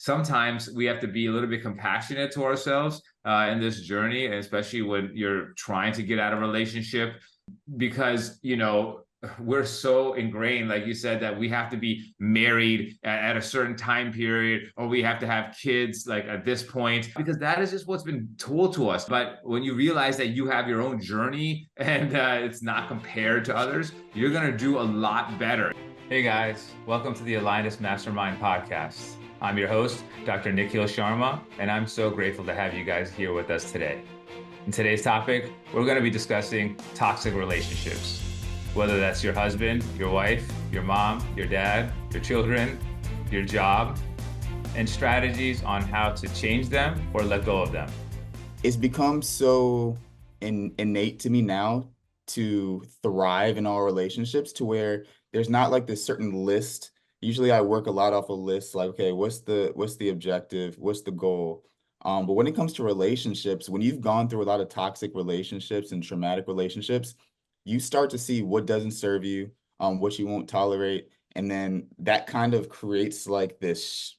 sometimes we have to be a little bit compassionate to ourselves in this journey, especially when you're trying to get out of a relationship, because we're so ingrained, like you said, that we have to be married at a certain time period, or we have to have kids like at this point, because that is just what's been told to us. But when you realize that you have your own journey and it's not compared to others, you're going to do a lot better. Hey guys, welcome to the AlignUs Mastermind podcast. I'm your host, Dr. Nikhil Sharma, and I'm so grateful to have you guys here with us today. In today's topic, we're going to be discussing toxic relationships. Whether that's your husband, your wife, your mom, your dad, your children, your job, and strategies on how to change them or let go of them. It's become so innate to me now to thrive in all relationships, to where there's not like this certain list. Usually I work a lot off a list, like, okay, what's the objective? What's the goal? But when it comes to relationships, when you've gone through a lot of toxic relationships and traumatic relationships, you start to see what doesn't serve you, what you won't tolerate. And then that kind of creates like this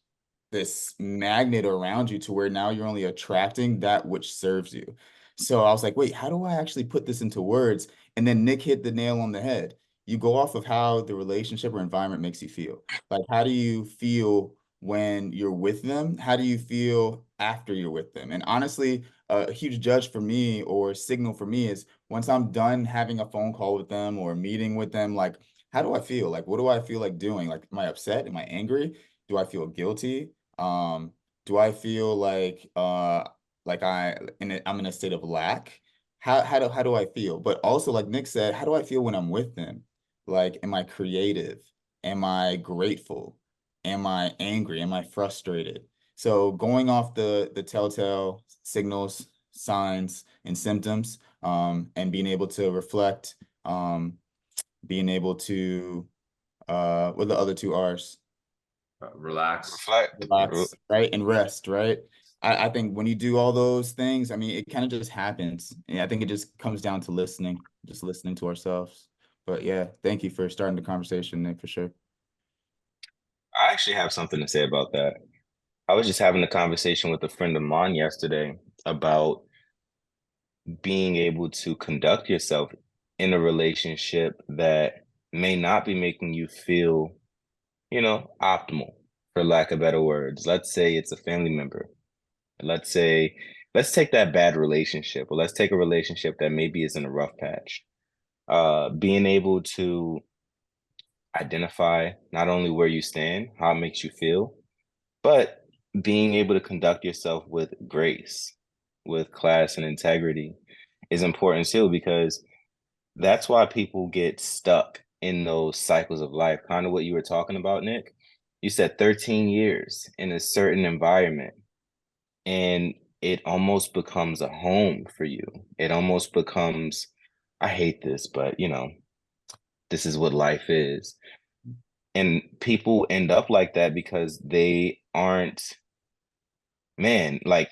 magnet around you to where now you're only attracting that which serves you. So I was like, wait, how do I actually put this into words? And then Nick hit the nail on the head. You go off of how the relationship or environment makes you feel. Like, how do you feel when you're with them? How do you feel after you're with them? And honestly, a huge judge for me or signal for me is once I'm done having a phone call with them or a meeting with them, like, how do I feel? Like, what do I feel like doing? Like, am I upset? Am I angry? Do I feel guilty? Do I feel like I'm in a state of lack? How do I feel? But also, like Nick said, how do I feel when I'm with them? Like, am I creative? Am I grateful? Am I angry? Am I frustrated? So going off the telltale signals, signs, and symptoms, and being able to reflect, being able to what are the other two R's? Relax. Reflect. Relax, right? And rest, right? I think when you do all those things, I mean, it kind of just happens. And I think it just comes down to listening, just listening to ourselves. But yeah, thank you for starting the conversation, Nick, for sure. I actually have something to say about that. I was just having a conversation with a friend of mine yesterday about being able to conduct yourself in a relationship that may not be making you feel, optimal, for lack of better words. Let's say it's a family member. Let's take that bad relationship, or let's take a relationship that maybe is in a rough patch. Being able to identify not only where you stand, how it makes you feel, but being able to conduct yourself with grace, with class and integrity is important too, because that's why people get stuck in those cycles of life. Kind of what you were talking about, Nick. You said 13 years in a certain environment, and it almost becomes a home for you. It almost becomes, I hate this, but this is what life is. And people end up like that because they aren't, man, like,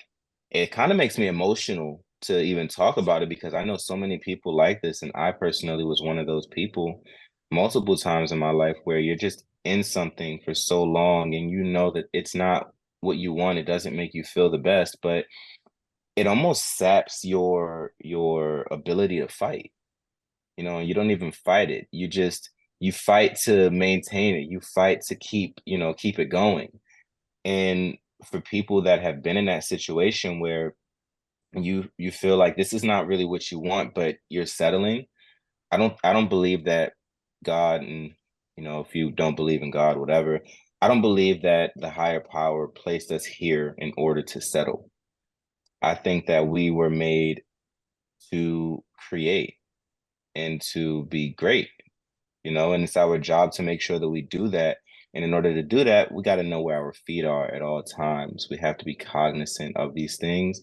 it kind of makes me emotional to even talk about it, because I know so many people like this. And I personally was one of those people multiple times in my life where you're just in something for so long and you know that it's not what you want. It doesn't make you feel the best, but it almost saps your ability to fight. And you don't even fight it. You fight to maintain it. You fight to keep it going. And for people that have been in that situation where you feel like this is not really what you want, but you're settling, I don't believe that God, and if you don't believe in God, whatever, I don't believe that the higher power placed us here in order to settle. I think that we were made to create and to be great, and it's our job to make sure that we do that. And in order to do that, we got to know where our feet are at all times. We have to be cognizant of these things,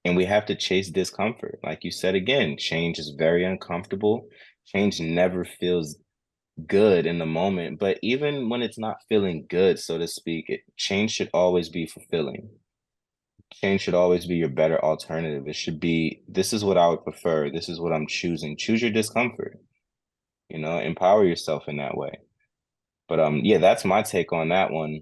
and we have to chase discomfort. Like you said, again, change is very uncomfortable. Change never feels good in the moment, but even when it's not feeling good, so to speak, change should always be fulfilling. Change should always be your better alternative. It should be, this is what I would prefer. This is what I'm choosing. Choose your discomfort, empower yourself in that way. But yeah, that's my take on that one.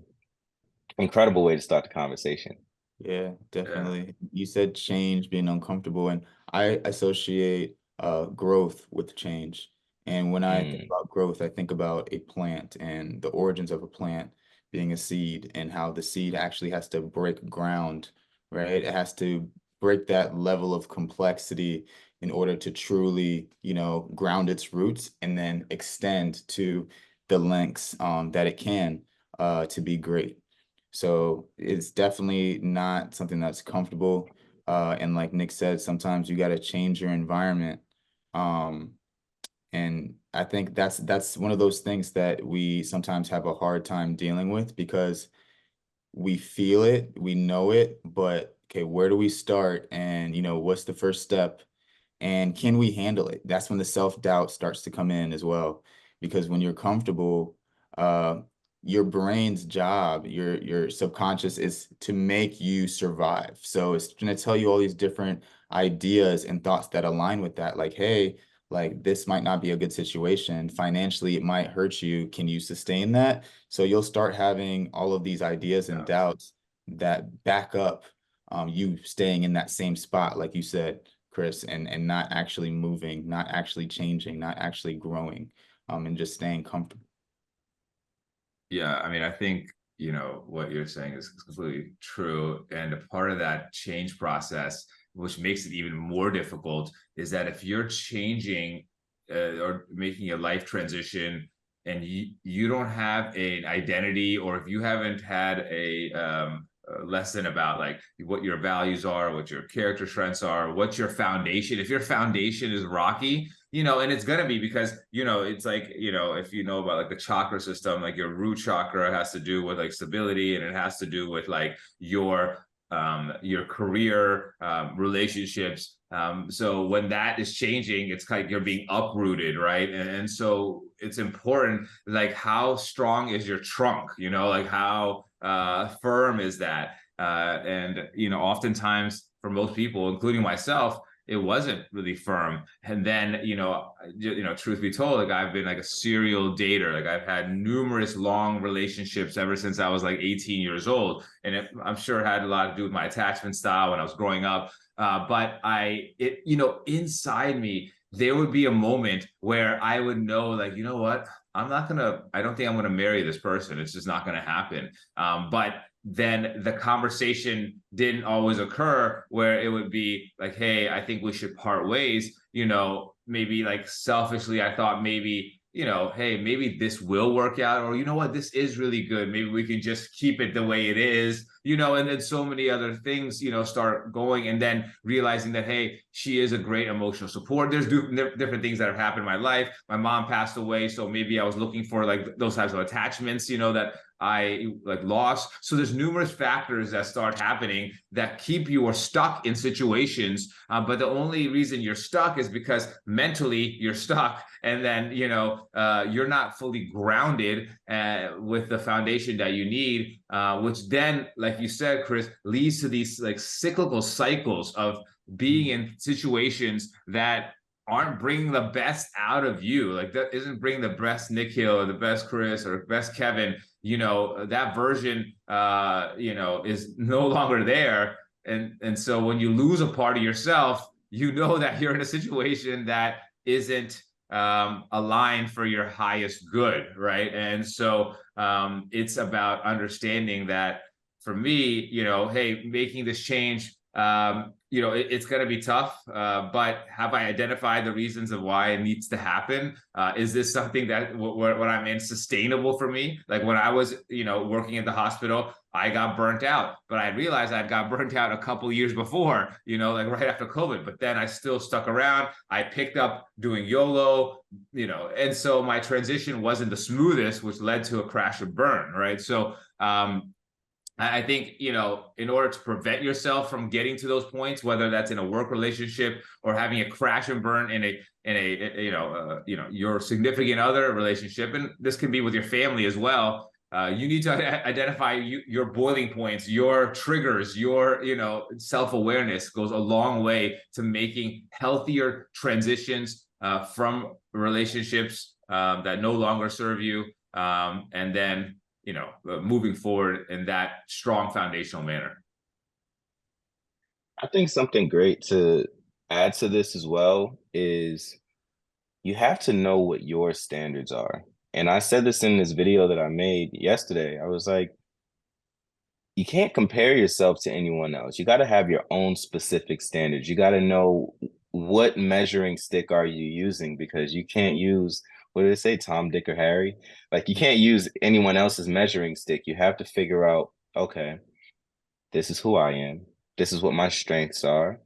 Incredible way to start the conversation. Yeah, Yeah. definitely. You said change being uncomfortable, and I associate growth with change. And when I think Mm, about growth, I think about a plant and the origins of a plant being a seed and how the seed actually has to break ground, right? It has to break that level of complexity in order to truly, ground its roots and then extend to the lengths that it can to be great. So it's definitely not something that's comfortable. And like Nick said, sometimes you got to change your environment. Um, and I think that's one of those things that we sometimes have a hard time dealing with because we feel it, we know it, but okay, where do we start? And what's the first step? And can we handle it? That's when the self-doubt starts to come in as well. Because when you're comfortable, uh, your brain's job, your subconscious is to make you survive. So it's going to tell you all these different ideas and thoughts that align with that. Like, hey, like this might not be a good situation. Financially, it might hurt you. Can you sustain that? So you'll start having all of these ideas and Yeah. doubts that back up you staying in that same spot, like you said, Chris, and not actually moving, not actually changing, not actually growing, and just staying comfortable. Yeah, I mean, I think, what you're saying is completely true. And a part of that change process, which makes it even more difficult, is that if you're changing or making a life transition and you don't have an identity, or if you haven't had a lesson about like what your values are, what your character strengths are, what your foundation, if your foundation is rocky, and it's gonna be because it's like if you know about like the chakra system, like your root chakra has to do with like stability, and it has to do with like your career, relationships. So when that is changing, it's like you're being uprooted, right? And so it's important, like how strong is your trunk, like how firm is that? And oftentimes for most people, including myself, it wasn't really firm. And then, truth be told, like I've been like a serial dater. Like I've had numerous long relationships ever since I was like 18 years old. And I'm sure it had a lot to do with my attachment style when I was growing up. But inside me, there would be a moment where I would know, like, you know what? I don't think I'm gonna marry this person. It's just not gonna happen. But then the conversation didn't always occur where it would be like, hey, I think we should part ways. Maybe like selfishly, I thought maybe, hey, maybe this will work out, or you know what, this is really good. Maybe we can just keep it the way it is, and then so many other things, start going, and then realizing that, hey, she is a great emotional support. There's different things that have happened in my life. My mom passed away, so maybe I was looking for like those types of attachments, that I like lost. So there's numerous factors that start happening that keep you or stuck in situations. But the only reason you're stuck is because mentally you're stuck, and then you're not fully grounded with the foundation that you need, which then, like you said, Chris, leads to these like cyclical cycles of being in situations that aren't bringing the best out of you. Like that isn't bringing the best Nikhil or the best Chris or best Kevin. That version is no longer there. And so when you lose a part of yourself, that you're in a situation that isn't aligned for your highest good, right? And so it's about understanding that for me, hey, making this change, it's going to be tough, but have I identified the reasons of why it needs to happen? Is this something that what I'm in sustainable for me? Like when I was, working at the hospital, I got burnt out, but I realized I got burnt out a couple years before, like right after COVID, but then I still stuck around. I picked up doing YOLO, and so my transition wasn't the smoothest, which led to a crash and burn, right? So, I think, in order to prevent yourself from getting to those points, whether that's in a work relationship or having a crash and burn in a your significant other relationship, and this can be with your family as well. You need to identify your boiling points, your triggers, your self-awareness goes a long way to making healthier transitions from relationships that no longer serve you, and then moving forward in that strong foundational manner. I think something great to add to this as well is you have to know what your standards are. And I said this in this video that I made yesterday. I was like, you can't compare yourself to anyone else. You got to have your own specific standards. You got to know what measuring stick are you using, because you can't use, what did it say, Tom, Dick, or Harry? Like, you can't use anyone else's measuring stick. You have to figure out, okay, this is who I am. This is what my strengths are.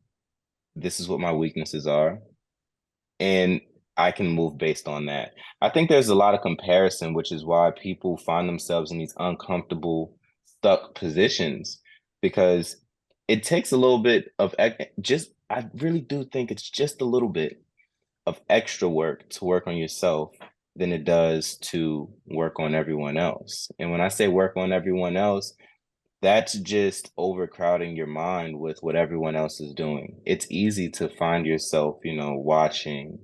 This is what my weaknesses are. And I can move based on that. I think there's a lot of comparison, which is why people find themselves in these uncomfortable, stuck positions, because it takes a little bit of I really do think it's just a little bit of extra work to work on yourself than it does to work on everyone else. And when I say work on everyone else, that's just overcrowding your mind with what everyone else is doing. It's easy to find yourself, watching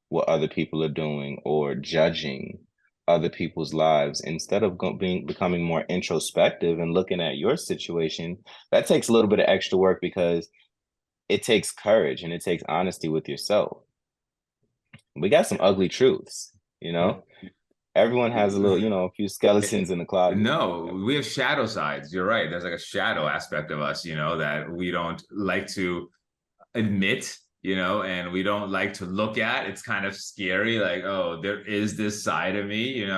what other people are doing or judging other people's lives instead of becoming more introspective and looking at your situation. That takes a little bit of extra work because it takes courage and it takes honesty with yourself. We got some ugly truths, Everyone has a little, a few skeletons in the closet. No, we have shadow sides. You're right. There's like a shadow aspect of us, that we don't like to admit, and we don't like to look at. It's kind of scary. Like, oh, there is this side of me,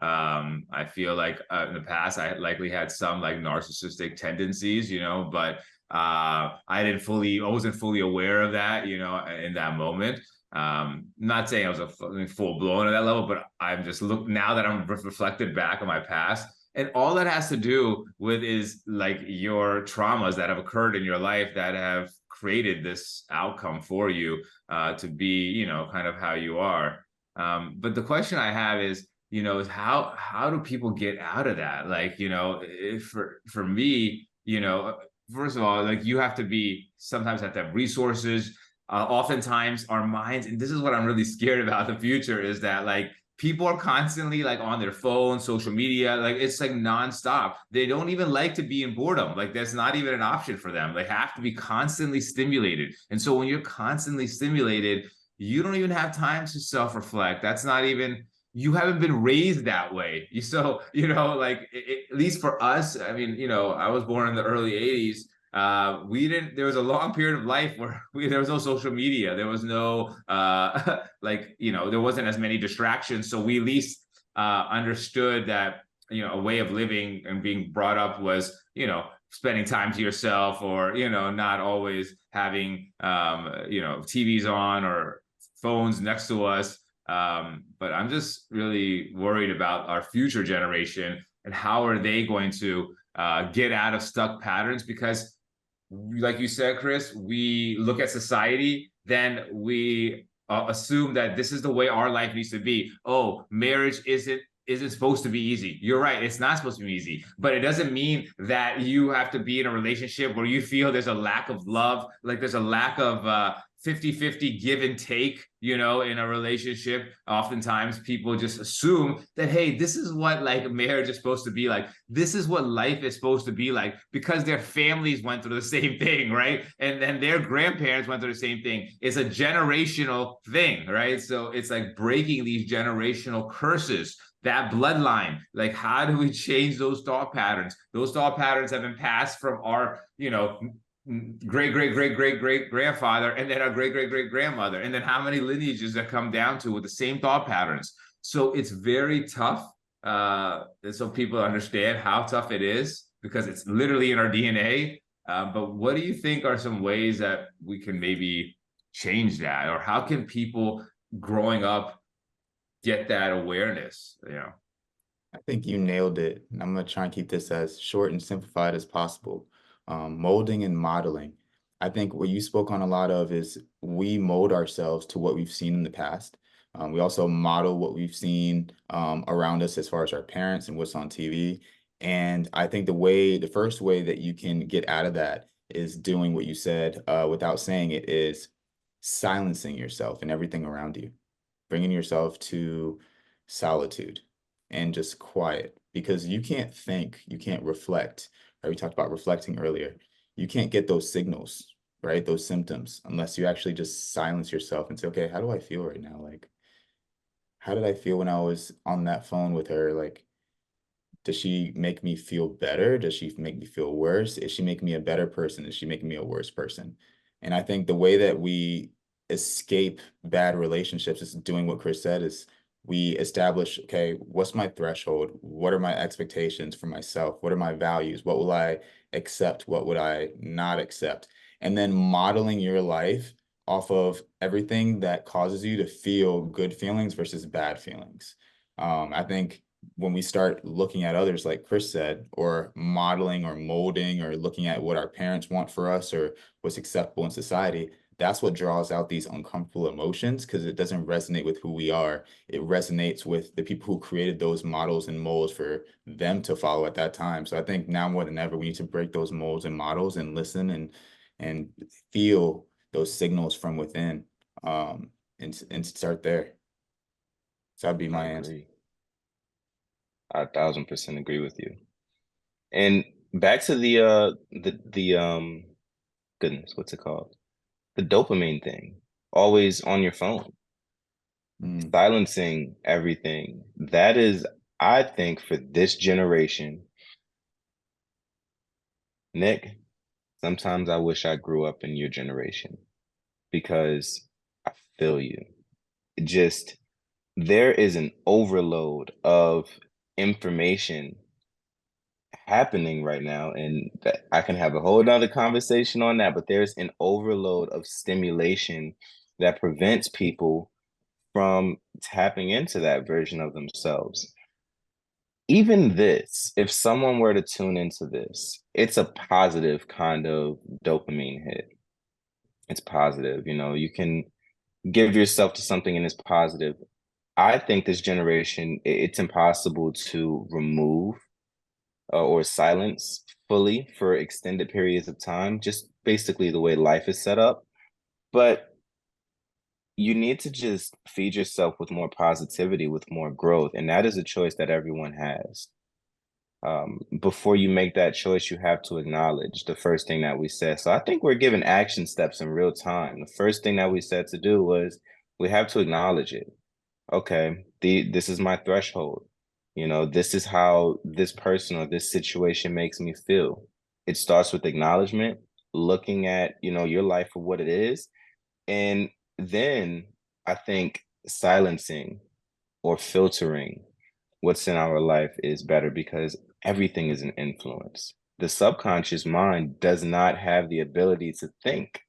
I feel like in the past I likely had some like narcissistic tendencies, but I wasn't fully aware of that, in that moment. Not saying I was a full blown at that level, but I'm just now that I'm reflected back on my past, and all that has to do with is like your traumas that have occurred in your life that have created this outcome for you to be, kind of how you are. But the question I have is, is how do people get out of that? Like, for me, first of all, like you have to sometimes have to have resources. Oftentimes our minds, and this is what I'm really scared about the future, is that like people are constantly like on their phone, social media, like it's like nonstop. They don't even like to be in boredom. Like that's not even an option for them. They have to be constantly stimulated. And so when you're constantly stimulated, you don't even have time to self-reflect. That's not even, you haven't been raised that way. Like at least for us, I mean, I was born in the early 80s. There was a long period of life where there was no social media. There was no, there wasn't as many distractions. So we at least understood that, a way of living and being brought up was, spending time to yourself, or, not always having, TVs on or phones next to us. But I'm just really worried about our future generation and how are they going to get out of stuck patterns, because like you said, Chris, we look at society, then we assume that this is the way our life needs to be. Oh, marriage isn't supposed to be easy. You're right, it's not supposed to be easy, but it doesn't mean that you have to be in a relationship where you feel there's a lack of love, like there's a lack of 50-50 give and take, in a relationship. Oftentimes people just assume that, hey, this is what like marriage is supposed to be like. This is what life is supposed to be like because their families went through the same thing, right? And then their grandparents went through the same thing. It's a generational thing, right? So it's like breaking these generational curses, that bloodline. Like, how do we change those thought patterns? Those thought patterns have been passed from our, great grandfather, and then our great grandmother, and then how many lineages that come down to with the same thought patterns. So it's very tough, and so people understand how tough it is because it's literally in our DNA. But what do you think are some ways that we can maybe change that, or how can people growing up get that awareness? I think you nailed it. And I'm going to try and keep this as short and simplified as possible. Molding and modeling. I think what you spoke on a lot of is we mold ourselves to what we've seen in the past. We also model what we've seen around us as far as our parents and what's on TV. And I think the first way that you can get out of that is doing what you said without saying it, is silencing yourself and everything around you, bringing yourself to solitude and just quiet. because you can't think, you can't reflect, right? We talked about reflecting earlier. You can't get those signals, right? Those symptoms, unless you actually just silence yourself and say, okay, how do I feel right now? Like, how did I feel when I was on that phone with her? Like, does she make me feel better? Does she make me feel worse? Is she making me a better person? Is she making me a worse person? And I think the way that we escape bad relationships is doing what Chris said, is we establish, okay, what's my threshold? What are my expectations for myself? What are my values? What will I accept? What would I not accept? And then modeling your life off of everything that causes you to feel good feelings versus bad feelings. I think when we start looking at others, like Chris said, or modeling or molding or looking at what our parents want for us or what's acceptable in society, that's what draws out these uncomfortable emotions, because it doesn't resonate with who we are. It resonates with the people who created those models and molds for them to follow at that time. So I think now more than ever, we need to break those molds and models and listen and feel those signals from within, and start there. So that'd be I my answer. agree. I 1000% agree with you. And back to the goodness, what's it called? The dopamine thing. Always on your phone, Mm, silencing everything. That is, I think, for this generation, Nick, sometimes I wish I grew up in your generation because I feel you. Just there is an overload of information happening right now, and I can have a whole nother conversation on that, but there's an overload of stimulation that prevents people from tapping into that version of themselves. Even this, if someone were to tune into this, it's a positive kind of dopamine hit. It's positive, you can give yourself to something and it's positive. I think this generation, it's impossible to remove or silence fully for extended periods of time, just basically the way life is set up. But you need to just feed yourself with more positivity, with more growth. And that is a choice that everyone has. Before you make that choice, you have to acknowledge the first thing that we said. So I think we're given action steps in real time. The first thing that we said to do was we have to acknowledge it. Okay, this is my threshold. This is how this person or this situation makes me feel. It starts with acknowledgement, looking at, your life for what it is. And then I think silencing or filtering what's in our life is better, because everything is an influence. The subconscious mind does not have the ability to think.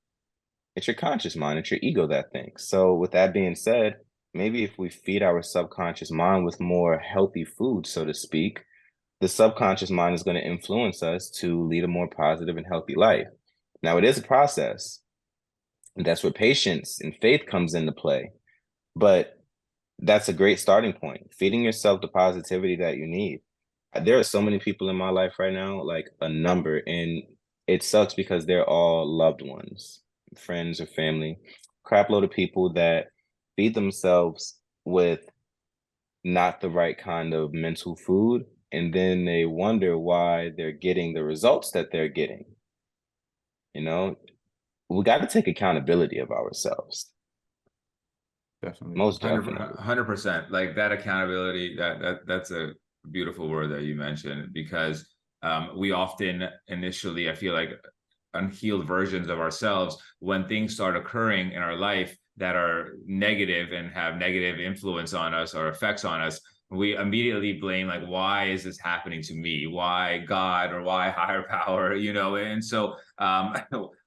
It's your conscious mind, it's your ego that thinks. So, with that being said, maybe if we feed our subconscious mind with more healthy food, so to speak, the subconscious mind is going to influence us to lead a more positive and healthy life. Now, it is a process, and that's where patience and faith comes into play. But that's a great starting point. Feeding yourself the positivity that you need. There are so many people in my life right now, like a number, and it sucks because they're all loved ones, friends or family. Crap load of people that feed themselves with not the right kind of mental food, and then they wonder why they're getting the results that they're getting. You know, we got to take accountability of ourselves. definitely. Most 100, definitely. 100%. Like that accountability, that's a beautiful word that you mentioned, because we often initially, I feel like, unhealed versions of ourselves, when things start occurring in our life that are negative and have negative influence on us or effects on us, we immediately blame, like, why is this happening to me? Why God, or why higher power? And so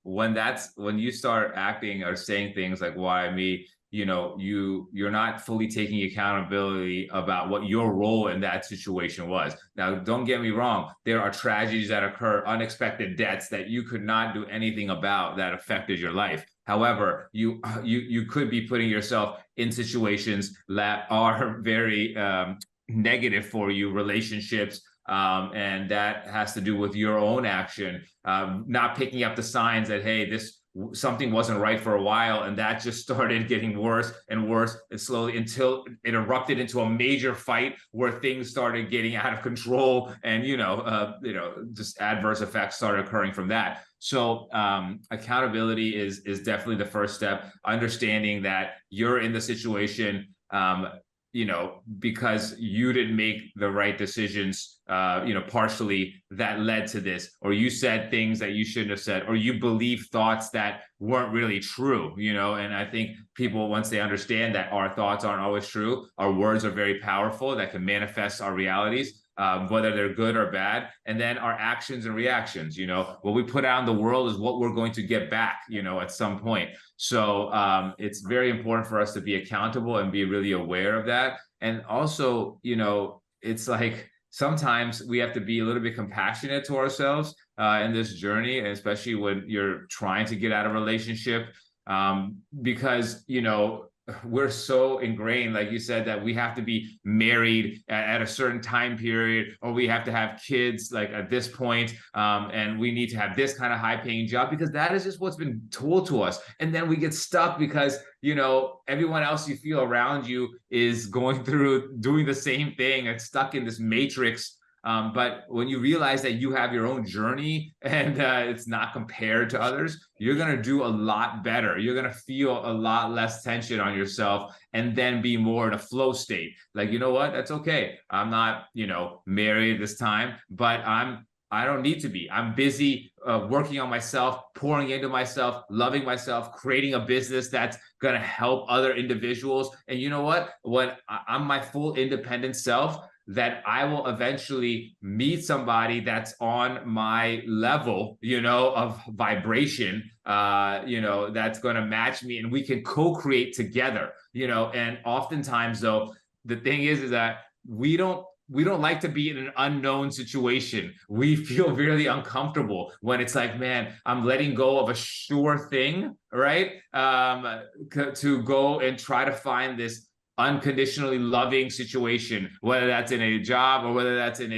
when you start acting or saying things like, why me? You're not fully taking accountability about what your role in that situation was. Now, don't get me wrong, there are tragedies that occur, unexpected deaths that you could not do anything about that affected your life. However, you could be putting yourself in situations that are very negative for you, relationships, and that has to do with your own action, not picking up the signs that, hey, something wasn't right for a while, and that just started getting worse and worse and slowly until it erupted into a major fight where things started getting out of control, and just adverse effects started occurring from that. So accountability is definitely the first step. Understanding that you're in the situation, because you didn't make the right decisions, partially that led to this, or you said things that you shouldn't have said, or you believe thoughts that weren't really true, and I think people, once they understand that our thoughts aren't always true, our words are very powerful, that can manifest our realities, whether they're good or bad, and then our actions and reactions, what we put out in the world is what we're going to get back, at some point. So it's very important for us to be accountable and be really aware of that. And also, it's like sometimes we have to be a little bit compassionate to ourselves in this journey, especially when you're trying to get out of a relationship, because, we're so ingrained, like you said, that we have to be married at a certain time period, or we have to have kids like at this point, and we need to have this kind of high-paying job because that is just what's been told to us. And then we get stuck because everyone else you feel around you is going through doing the same thing and stuck in this matrix. But when you realize that you have your own journey and it's not compared to others, you're going to do a lot better. You're going to feel a lot less tension on yourself and then be more in a flow state. Like, you know what? That's okay. I'm not, married this time, but I don't need to be. I'm busy working on myself, pouring into myself, loving myself, creating a business that's going to help other individuals. And you know what? When I'm my full independent self, that I will eventually meet somebody that's on my level, of vibration, that's going to match me, and we can co-create together, and oftentimes though, the thing is that we don't like to be in an unknown situation. We feel really uncomfortable when it's like, man, I'm letting go of a sure thing, right? To go and try to find this unconditionally loving situation, whether that's in a job or whether that's in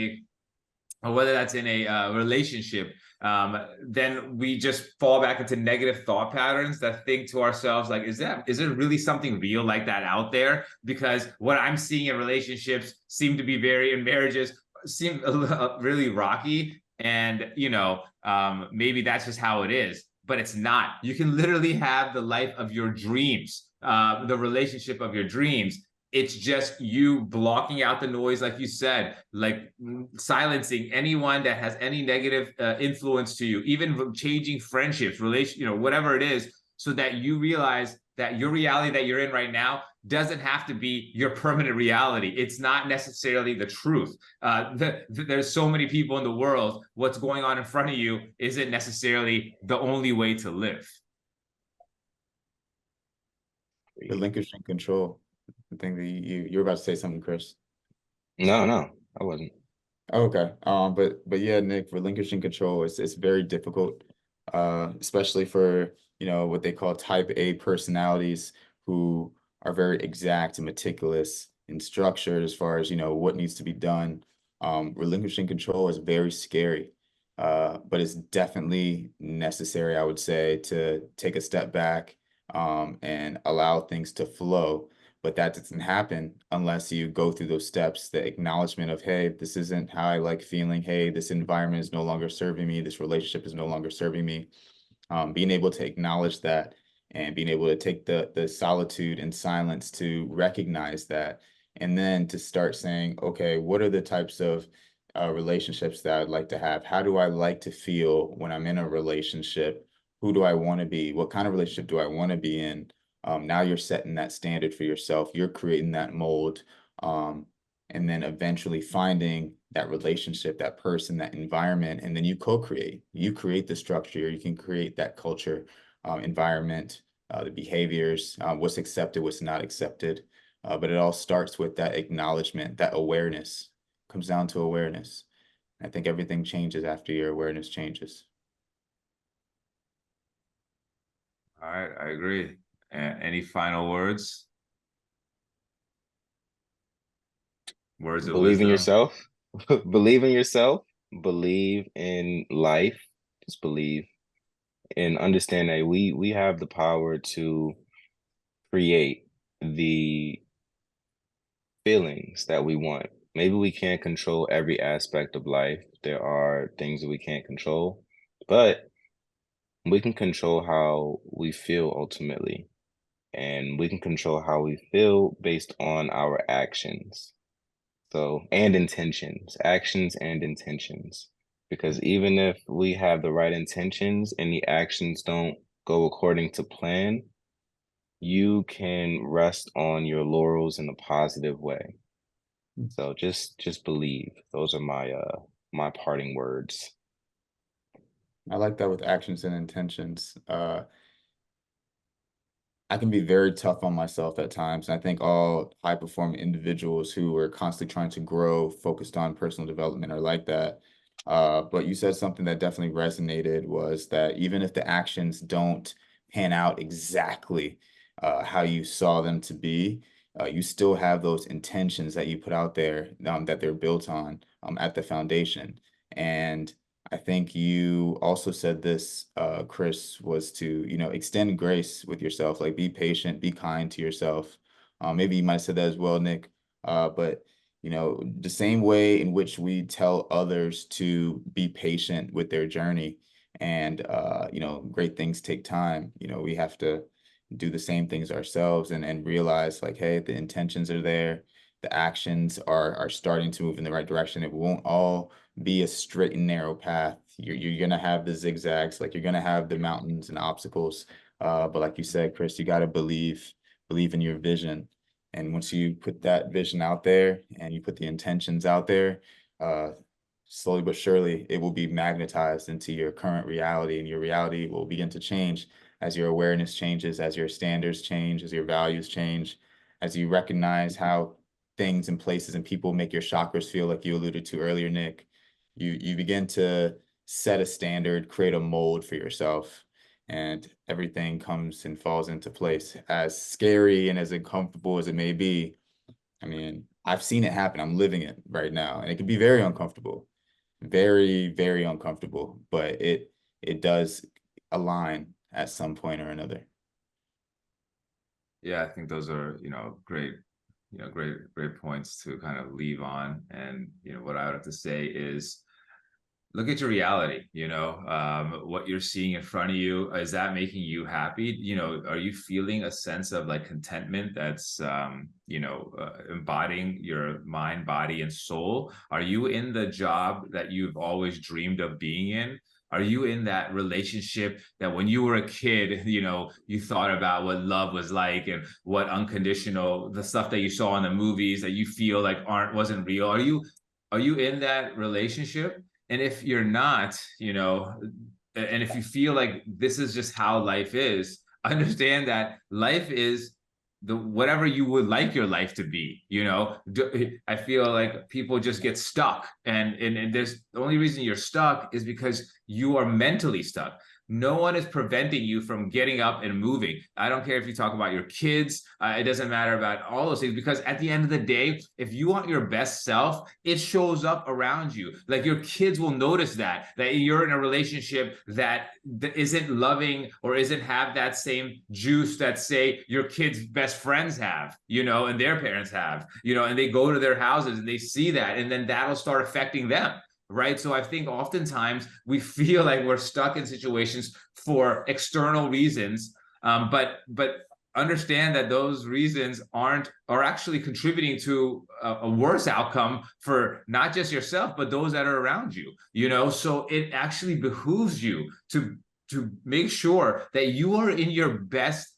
a relationship. Then we just fall back into negative thought patterns that think to ourselves like, is there really something real like that out there? Because what I'm seeing in relationships in marriages seem really rocky, and maybe that's just how it is, but it's not. You can literally have the life of your dreams, the relationship of your dreams. It's just you blocking out the noise, like you said, like silencing anyone that has any negative influence to you, even changing friendships, whatever it is, so that you realize that your reality that you're in right now doesn't have to be your permanent reality. It's not necessarily the truth. There's so many people in the world. What's going on in front of you isn't necessarily the only way to live. Relinquishing control. I think that you're about to say something, Chris. No, I wasn't. Okay. But yeah, Nick, relinquishing control is very difficult, especially for, what they call type A personalities who are very exact and meticulous and structured as far as, what needs to be done. Relinquishing control is very scary, but it's definitely necessary, I would say, to take a step back, and allow things to flow. But that doesn't happen unless you go through those steps, the acknowledgement of, hey, this isn't how I like feeling. Hey, this environment is no longer serving me. This relationship is no longer serving me. Being able to acknowledge that and being able to take the solitude and silence to recognize that, and then to start saying, okay, what are the types of relationships that I'd like to have? How do I like to feel when I'm in a relationship? Who do I want to be? What kind of relationship do I want to be in? Now you're setting that standard for yourself. You're creating that mold, and then eventually finding that relationship, that person, that environment, and then you co-create. You create the structure. You can create that culture, environment, the behaviors, what's accepted, what's not accepted. But it all starts with that acknowledgement, that awareness. Comes down to awareness. I think everything changes after your awareness changes. All right, I agree. Any final words? Words of Believe in wisdom? yourself. Believe in yourself. Believe in life. Just believe. and understand that we have the power to create the feelings that we want. Maybe we can't control every aspect of life. There are things that we can't control, but we can control how we feel ultimately. And we can control how we feel based on our actions. So, and intentions, actions and intentions. Because even if we have the right intentions and the actions don't go according to plan, you can rest on your laurels in a positive way. So just believe. Those are my parting words. I like that with actions and intentions. I can be very tough on myself at times. And I think all high performing individuals who are constantly trying to grow, focused on personal development are like that. But you said something that definitely resonated was that even if the actions don't pan out exactly how you saw them to be, you still have those intentions that you put out there that they're built on at the foundation. And I think you also said this, Chris, was to, extend grace with yourself, like be patient, be kind to yourself. Maybe you might have said that as well, Nick. But the same way in which we tell others to be patient with their journey and great things take time, we have to do the same things ourselves and realize like, hey, the intentions are there, the actions are starting to move in the right direction. It won't all be a straight and narrow path. You're gonna have the zigzags, like you're gonna have the mountains and obstacles. But like you said, Chris, you gotta believe in your vision. And once you put that vision out there and you put the intentions out there, uh, slowly but surely it will be magnetized into your current reality, and your reality will begin to change as your awareness changes, as your standards change, as your values change, as you recognize how things and places and people make your chakras feel, like you alluded to earlier, Nick. You begin to set a standard, create a mold for yourself, and everything comes and falls into place. As scary and as uncomfortable as it may be, I mean, I've seen it happen. I'm living it right now, and it can be very uncomfortable, very, very uncomfortable, but it does align at some point or another. Yeah, I think those are, great, great points to kind of leave on. And, what I would have to say is look at your reality, what you're seeing in front of you. Is that making you happy? Are you feeling a sense of like contentment that's, embodying your mind, body, and soul? Are you in the job that you've always dreamed of being in? Are you in that relationship that when you were a kid, you thought about what love was like and what unconditional, the stuff that you saw in the movies that you feel like wasn't real? Are you in that relationship? And if you're not, and if you feel like this is just how life is, understand that life is the whatever you would like your life to be. I feel like people just get stuck, and there's the only reason you're stuck is because you are mentally stuck. No one is preventing you from getting up and moving. I don't care if you talk about your kids. It doesn't matter about all those things, because at the end of the day, if you want your best self, it shows up around you. Like your kids will notice that you're in a relationship that isn't loving or isn't have that same juice that say your kids' best friends have, and their parents have, and they go to their houses and they see that, and then that'll start affecting them. Right. So I think oftentimes we feel like we're stuck in situations for external reasons, but understand that those reasons are actually contributing to a worse outcome for not just yourself, but those that are around you. So it actually behooves you to make sure that you are in your best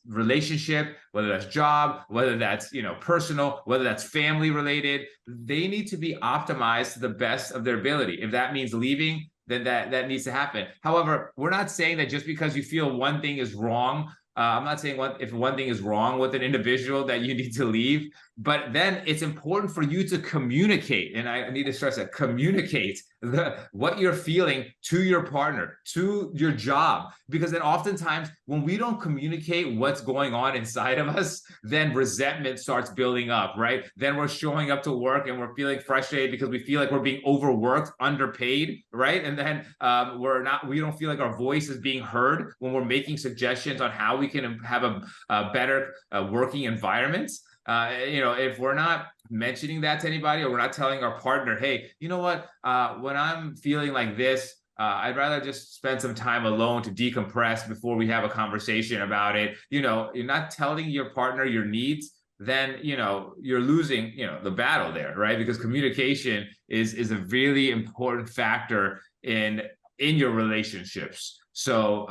relationship, whether that's job, whether that's personal, whether that's family related. They need to be optimized to the best of their ability. If that means leaving, then that needs to happen. However, we're not saying that just because you feel one thing is wrong I'm not saying if one thing is wrong with an individual that you need to leave, but then it's important for you to communicate. And I need to stress that, communicate what you're feeling to your partner, to your job, because then oftentimes when we don't communicate what's going on inside of us, then resentment starts building up, right? Then we're showing up to work and we're feeling frustrated because we feel like we're being overworked, underpaid, right? And then we don't feel like our voice is being heard when we're making suggestions on how we can have a better working environment. If we're not mentioning that to anybody, or we're not telling our partner, hey, you know what, when I'm feeling like this, I'd rather just spend some time alone to decompress before we have a conversation about it. You're not telling your partner your needs, then you're losing the battle there, right? Because communication is a really important factor in your relationships. So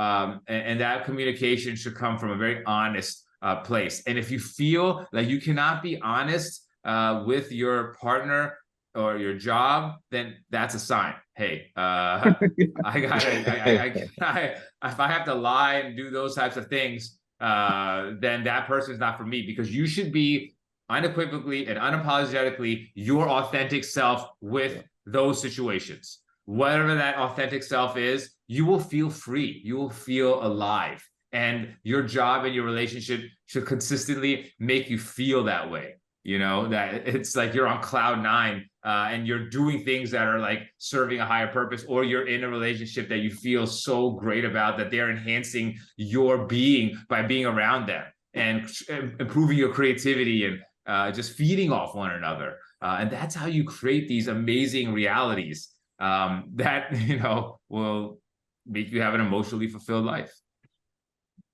and that communication should come from a very honest place. And if you feel like you cannot be honest with your partner or your job, then that's a sign. Hey, if I have to lie and do those types of things, then that person is not for me, because you should be unequivocally and unapologetically your authentic self with those situations. Whatever that authentic self is, you will feel free. You will feel alive. And your job and your relationship should consistently make you feel that way. That it's like you're on cloud nine and you're doing things that are like serving a higher purpose, or you're in a relationship that you feel so great about that they're enhancing your being by being around them and improving your creativity and just feeding off one another. And that's how you create these amazing realities that, will make you have an emotionally fulfilled life.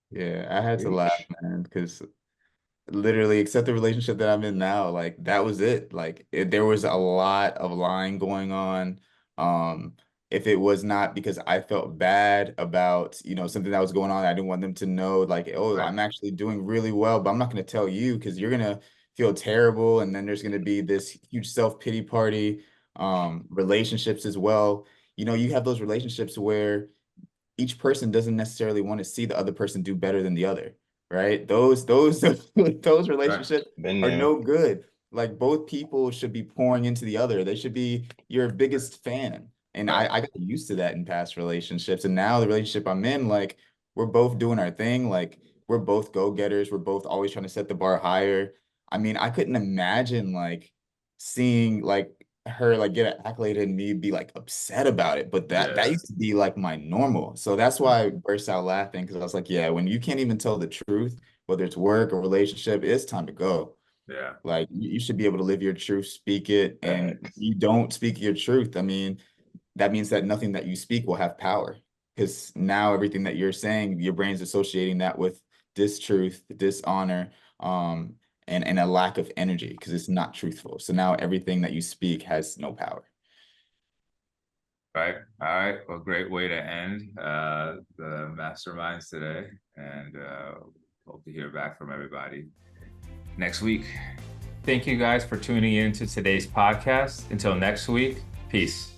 Yeah, I had to laugh, man, because literally, except the relationship that I'm in now, like that was it. Like there was a lot of lying going on. If it was not because I felt bad about, something that was going on, I didn't want them to know, like, oh, Right. I'm actually doing really well, but I'm not going to tell you because you're gonna feel terrible, and then there's going to be this huge self-pity party. Relationships as well. You have those relationships where each person doesn't necessarily want to see the other person do better than the other, right? Those relationships Been are there. no good. Like both people should be pouring into the other. They should be your biggest fan. And Right. I got used to that in past relationships. And now the relationship I'm in, like we're both doing our thing. Like we're both go-getters. We're both always trying to set the bar higher. I mean, I couldn't imagine like seeing like her like get an accolade and me be like upset about it, but that used to be like my normal. So that's why I burst out laughing, because I was like, yeah, when you can't even tell the truth, whether it's work or relationship, it's time to go. Yeah. Like you should be able to live your truth, speak it, and you don't speak your truth. I mean, that means that nothing that you speak will have power, because now everything that you're saying, your brain's associating that with distruth, dishonor, and a lack of energy, because it's not truthful. So now everything that you speak has no power. Right. All right. Well, great way to end the masterminds today, and hope to hear back from everybody next week. Thank you guys for tuning in to today's podcast. Until next week, peace.